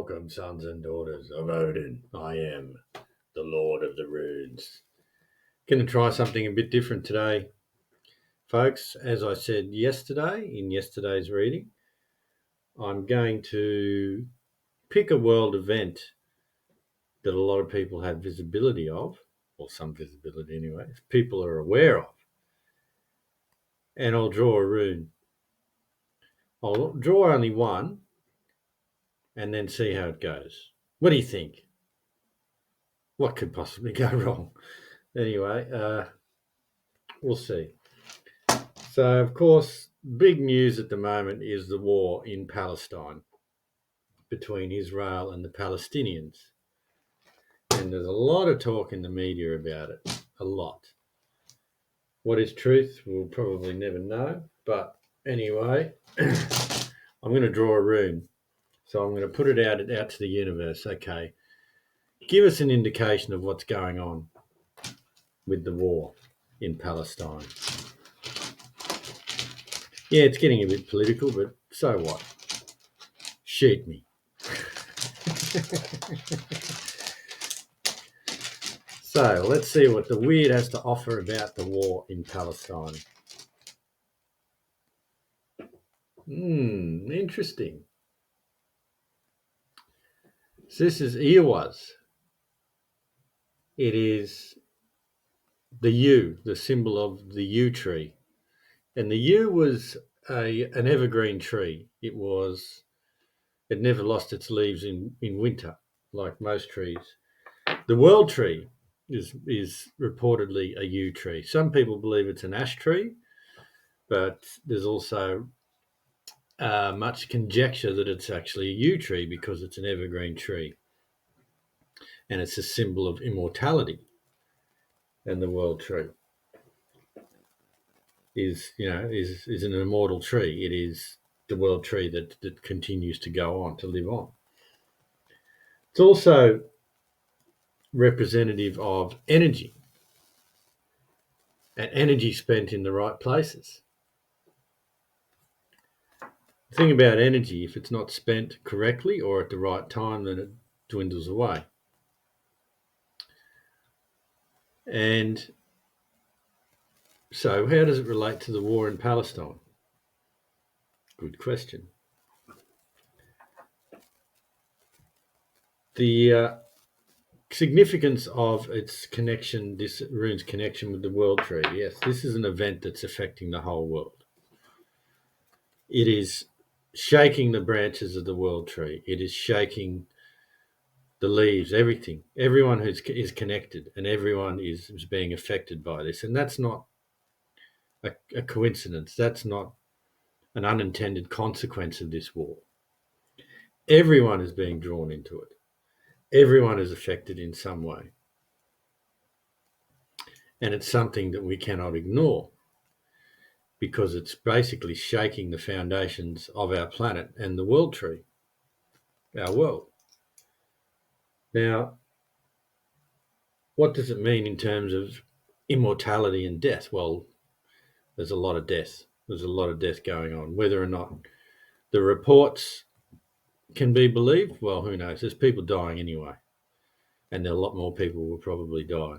Welcome, sons and daughters of Odin. I am the Lord of the Runes. Going to try something a bit different today, folks. As I said yesterday, in yesterday's reading, I'm going to pick a world event that a lot of people have visibility of, or some visibility anyway, people are aware of, and I'll draw a rune. I'll draw only one and then see how it goes. What do you think? What could possibly go wrong? Anyway, we'll see. So, of course, big news at the moment is the war in Palestine between Israel and the Palestinians. And there's a lot of talk in the media about it, a lot. What is truth, we'll probably never know. But anyway, I'm going to draw a rune. So I'm going to put it out to the universe. Okay, give us an indication of what's going on with the war in Palestine. Yeah, it's getting a bit political, but so what? Shoot me. So let's see what the wyrd has to offer about the war in Palestine. Interesting. So this is Eihwaz. It is the yew, the symbol of the yew tree. And the yew was an evergreen tree. It never lost its leaves in winter, like most trees. The world tree is reportedly a yew tree. Some people believe it's an ash tree, but there's also much conjecture that it's actually a yew tree because it's an evergreen tree, and it's a symbol of immortality. And the world tree is an immortal tree. It is the world tree that continues to go on, to live on. It's also representative of energy, and energy spent in the right places. The thing about energy, if it's not spent correctly or at the right time, then it dwindles away. And so how does it relate to the war in Palestine? Good question. The significance of its connection, this rune's connection with the world tree. Yes, this is an event that's affecting the whole world. It is shaking the branches of the world tree. It is shaking the leaves, everything. Everyone is connected, and everyone is being affected by this. And that's not a coincidence. That's not an unintended consequence of this war. Everyone is being drawn into it. Everyone is affected in some way. And it's something that we cannot ignore because it's basically shaking the foundations of our planet and the world tree, our world. Now, what does it mean in terms of immortality and death? Well, there's a lot of death. There's a lot of death going on. Whether or not the reports can be believed, well, who knows? There's people dying anyway. And a lot more people will probably die.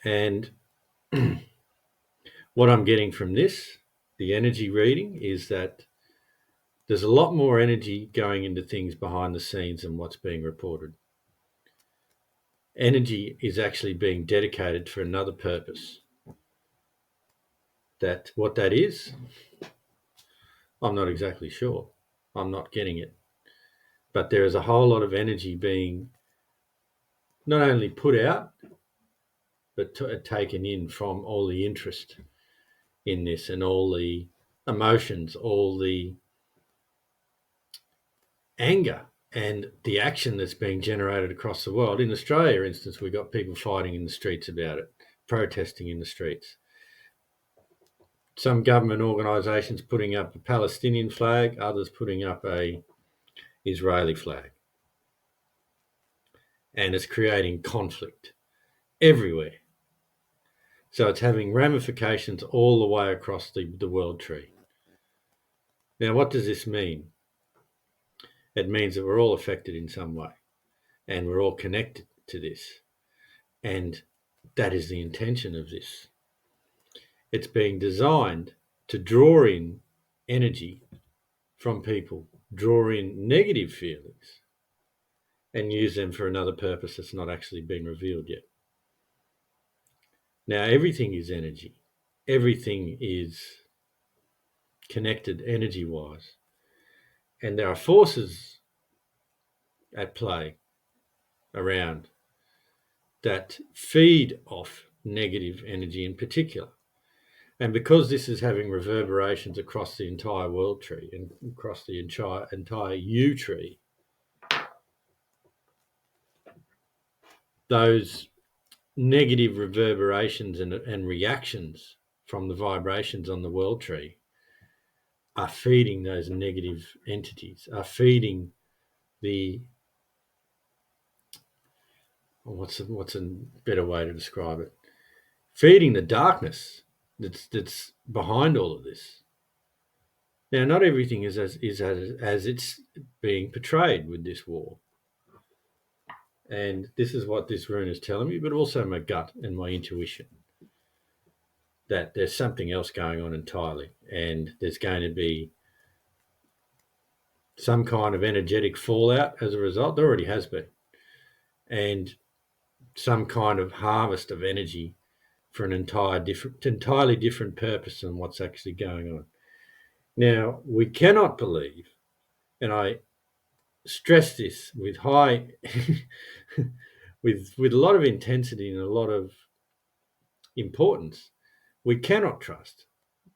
And what I'm getting from this, the energy reading, is that there's a lot more energy going into things behind the scenes than what's being reported. Energy is actually being dedicated for another purpose. That what that is, I'm not exactly sure. I'm not getting it. But there is a whole lot of energy being not only put out, but taken in from all the interest in this and all the emotions, all the anger and the action that's being generated across the world. In Australia, for instance, we've got people fighting in the streets about it, protesting in the streets. Some government organisations putting up a Palestinian flag, others putting up a Israeli flag. And it's creating conflict everywhere. So it's having ramifications all the way across the world tree. Now, what does this mean? It means that we're all affected in some way and we're all connected to this. And that is the intention of this. It's being designed to draw in energy from people, draw in negative feelings, and use them for another purpose that's not actually been revealed yet. Now, everything is energy. Everything is connected energy-wise. And there are forces at play around that feed off negative energy in particular. And because this is having reverberations across the entire world tree and across the entire U tree, those negative reverberations and reactions from the vibrations on the world tree are feeding those negative entities, are feeding the, what's a better way to describe it? Feeding the darkness that's behind all of this. Now, not everything is as it's being portrayed with this war. And this is what this rune is telling me, but also my gut and my intuition, that there's something else going on entirely, and there's going to be some kind of energetic fallout as a result. There already has been. And some kind of harvest of energy for an entirely different purpose than what's actually going on. Now, we cannot believe, and I stress this with high, with a lot of intensity and a lot of importance, we cannot trust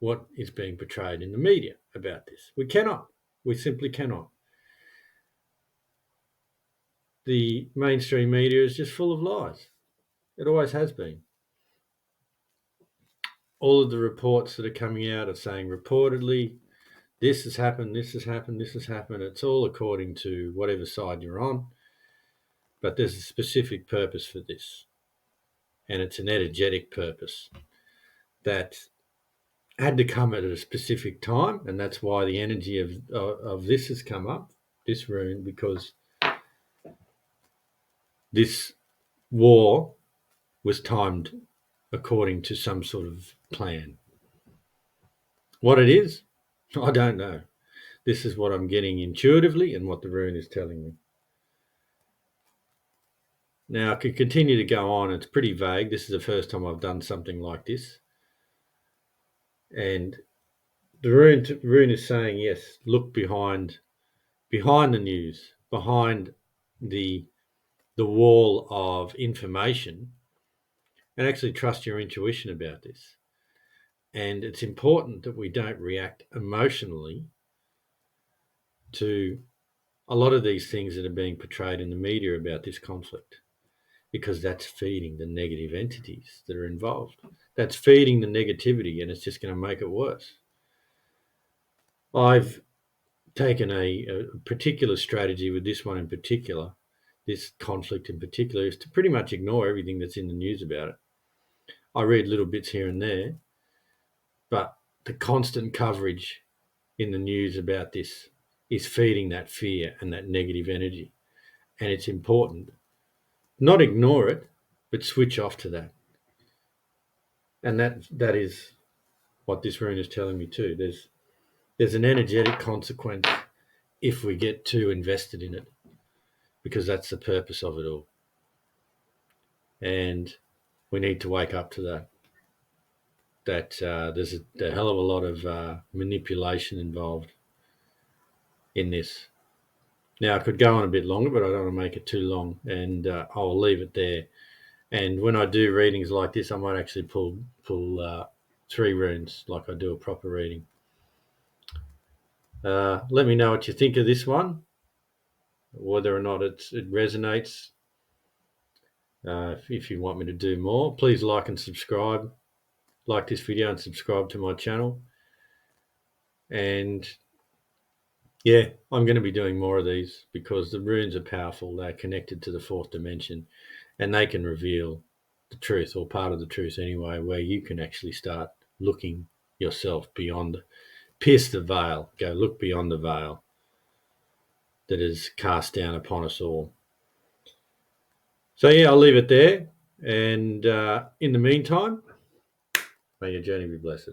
what is being portrayed in the media about this. We cannot. We simply cannot. The mainstream media is just full of lies. It always has been. All of the reports that are coming out are saying reportedly, this has happened, this has happened, this has happened. It's all according to whatever side you're on. But there's a specific purpose for this. And it's an energetic purpose that had to come at a specific time. And that's why the energy of this has come up, this rune, because this war was timed according to some sort of plan. What it is, I don't know. This is what I'm getting intuitively and what the rune is telling me. Now, I could continue to go on. It's pretty vague. This is the first time I've done something like this. And the rune is saying, yes, look behind the news, behind the wall of information, and actually trust your intuition about this. And it's important that we don't react emotionally to a lot of these things that are being portrayed in the media about this conflict, because that's feeding the negative entities that are involved. That's feeding the negativity, and it's just going to make it worse. I've taken a particular strategy with this one in particular, this conflict in particular, is to pretty much ignore everything that's in the news about it. I read little bits here and there, but the constant coverage in the news about this is feeding that fear and that negative energy. And it's important not ignore it, but switch off to that. And that is what this rune is telling me too. There's an energetic consequence if we get too invested in it, because that's the purpose of it all. And we need to wake up to that. There's a hell of a lot of manipulation involved in this. Now, I could go on a bit longer, but I don't want to make it too long, and I'll leave it there. And when I do readings like this, I might actually pull 3 runes like I do a proper reading. Let me know what you think of this one, whether or not it resonates. If you want me to do more, please like and subscribe. Like this video and subscribe to my channel. And yeah, I'm going to be doing more of these because the runes are powerful. They're connected to the 4th dimension, and they can reveal the truth, or part of the truth anyway, where you can actually start looking yourself beyond, pierce the veil, go look beyond the veil. that is cast down upon us all. So, yeah, I'll leave it there. And in the meantime, may your journey be blessed.